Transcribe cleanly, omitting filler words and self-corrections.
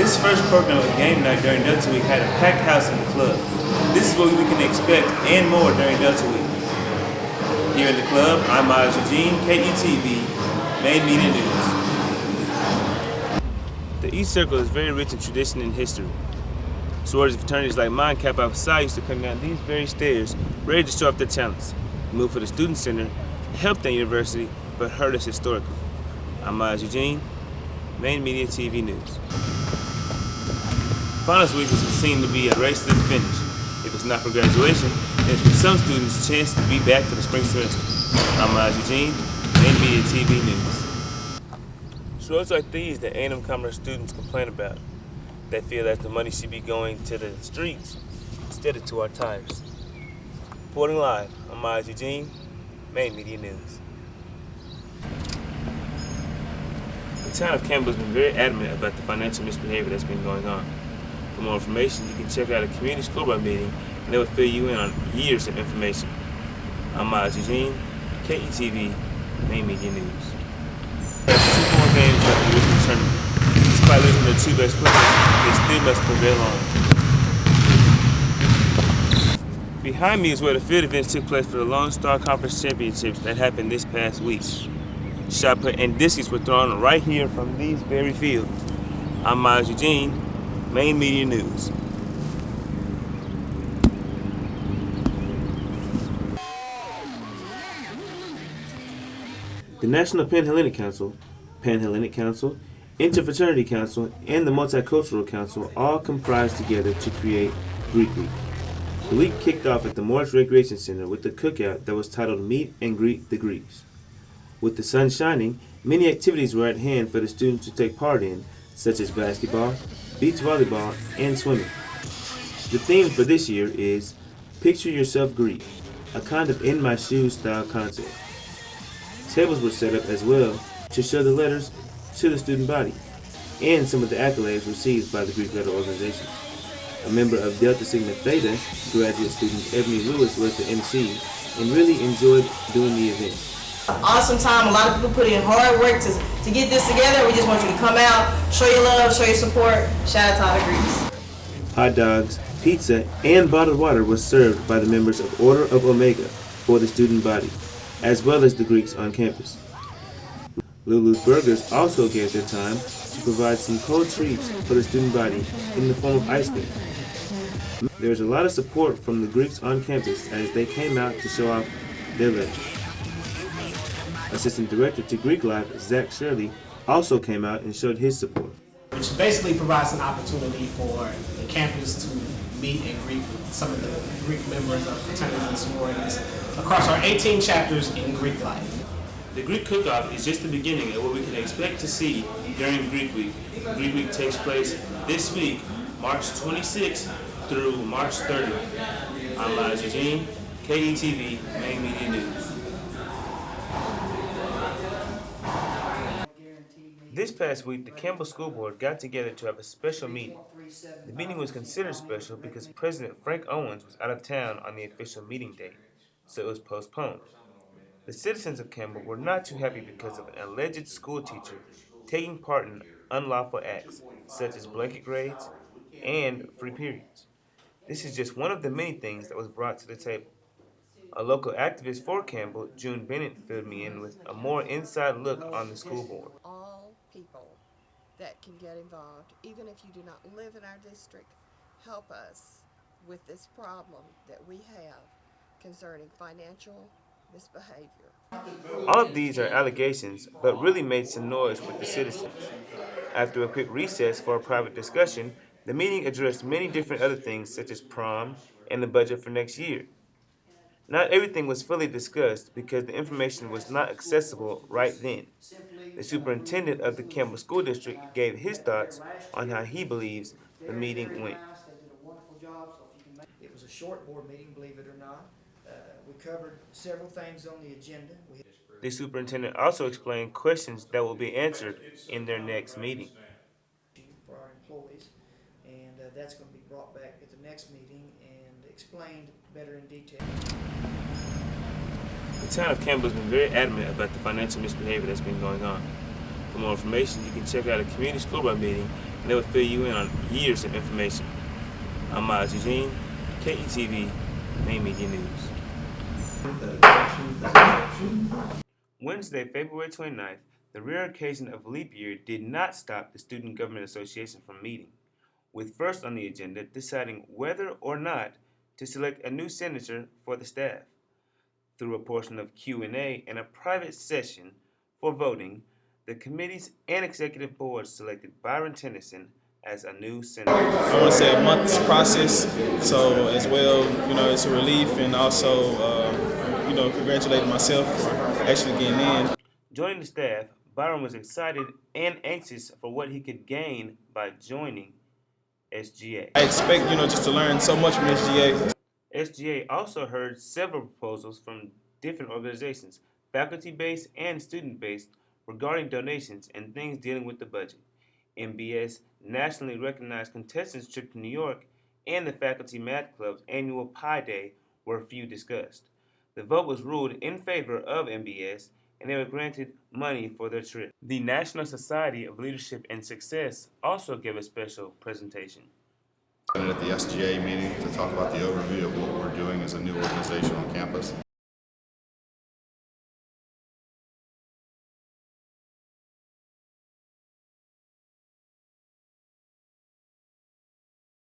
This first program of game night during Delta Week had a packed house in the club. This is what we can expect and more during Delta Week. Here in the club, I'm Myles Eugene, KETV, Main Media News. The East Circle is very rich in tradition and history. Sororities and fraternities like mine, Kappa Alpha Psi, used to come down these very stairs, ready to show off their talents. Moved for the Student Center, helped the university, but hurt us historically. I'm Myles Eugene, Main Media TV News. Finals week is seen to be a race to the finish. If it's not for graduation, then it's for some students a chance to be back for the spring semester. I'm Myles Eugene, Main Media TV News. Roads like these that A&M Commerce students complain about. They feel that the money should be going to the streets instead of to our tires. Reporting live, I'm Myles Eugene, Main Media News. The town of Campbell has been very adamant about the financial misbehavior that's been going on. For more information, you can check out a community school board meeting and they will fill you in on years of information. I'm Myles Eugene, KETV, Main Media News. There's 2 more games left in the regional tournament. Despite losing their 2 best players, they still must prevail on. Behind me is where the field events took place for the Lone Star Conference Championships that happened this past week. Shot put and discus were thrown right here from these very fields. I'm Myles Eugene, Main Media News. The National Panhellenic Council, Interfraternity Council, and the Multicultural Council all comprise together to create Greek Week. The week kicked off at the Morris Recreation Center with a cookout that was titled Meet and Greet the Greeks. With the sun shining, many activities were at hand for the students to take part in, such as basketball, beach volleyball, and swimming. The theme for this year is Picture Yourself Greek, a kind of in my shoes style concept. Tables were set up as well to show the letters to the student body and some of the accolades received by the Greek letter organization. A member of Delta Sigma Theta, graduate student Ebony Lewis, was the MC and really enjoyed doing the event. Awesome time. A lot of people put in hard work to get this together. We just want you to come out, show your love, show your support. Shout out to all the Greeks. Hot dogs, pizza, and bottled water was served by the members of Order of Omega for the student body, as well as the Greeks on campus. Lulu's Burgers also gave their time to provide some cold treats for the student body in the form of ice cream. There was a lot of support from the Greeks on campus as they came out to show off their letters. Assistant Director to Greek Life, Zach Shirley, also came out and showed his support. Which basically provides an opportunity for the campus to meet and greet some of the Greek members of fraternities and sororities across our 18 chapters in Greek Life. The Greek Cook-Off is just the beginning of what we can expect to see during Greek Week. Greek Week takes place this week, March 26th through March 30th. I'm Myles Eugene, KETV, Main Media News. This past week, the Campbell School Board got together to have a special meeting. The meeting was considered special because President Frank Owens was out of town on the official meeting date, so it was postponed. The citizens of Campbell were not too happy because of an alleged school teacher taking part in unlawful acts, such as blanket grades and free periods. This is just one of the many things that was brought to the table. A local activist for Campbell, June Bennett, filled me in with a more inside look on the school board. People that can get involved, even if you do not live in our district, help us with this problem that we have concerning financial misbehavior. All of these are allegations, but really made some noise with the citizens. After a quick recess for a private discussion, the meeting addressed many different other things such as prom and the budget for next year. Not everything was fully discussed because the information was not accessible right then. The superintendent of the Campbell School District gave his thoughts on how he believes the meeting went. It was a short board meeting, believe it or not. We covered several things on the agenda. The superintendent also explained questions that will be answered in their next meeting. For our employees, and that's going to be brought back at the next meeting and explained better in detail. The town of Campbell has been very adamant about the financial misbehavior that's been going on. For more information, you can check out a community school board meeting and they will fill you in on years of information. I'm Myles Eugene, KETV, Main Media News. Wednesday, February 29th, the rare occasion of leap year did not stop the Student Government Association from meeting, with first on the agenda deciding whether or not to select a new senator for the staff. Through a portion of Q&A and a private session for voting, the committees and executive board selected Byron Tennyson as a new senator. I want to say a month's process, so as well, it's a relief, and also, congratulating myself for actually getting in. Joining the staff, Byron was excited and anxious for what he could gain by joining SGA. I expect, just to learn so much from SGA. SGA also heard several proposals from different organizations, faculty-based and student-based, regarding donations and things dealing with the budget. MBS nationally recognized contestants' trip to New York and the Faculty Math Club's annual Pi Day were few discussed. The vote was ruled in favor of MBS, and they were granted money for their trip. The National Society of Leadership and Success also gave a special presentation. At the SGA meeting to talk about the overview of what we're doing as a new organization on campus.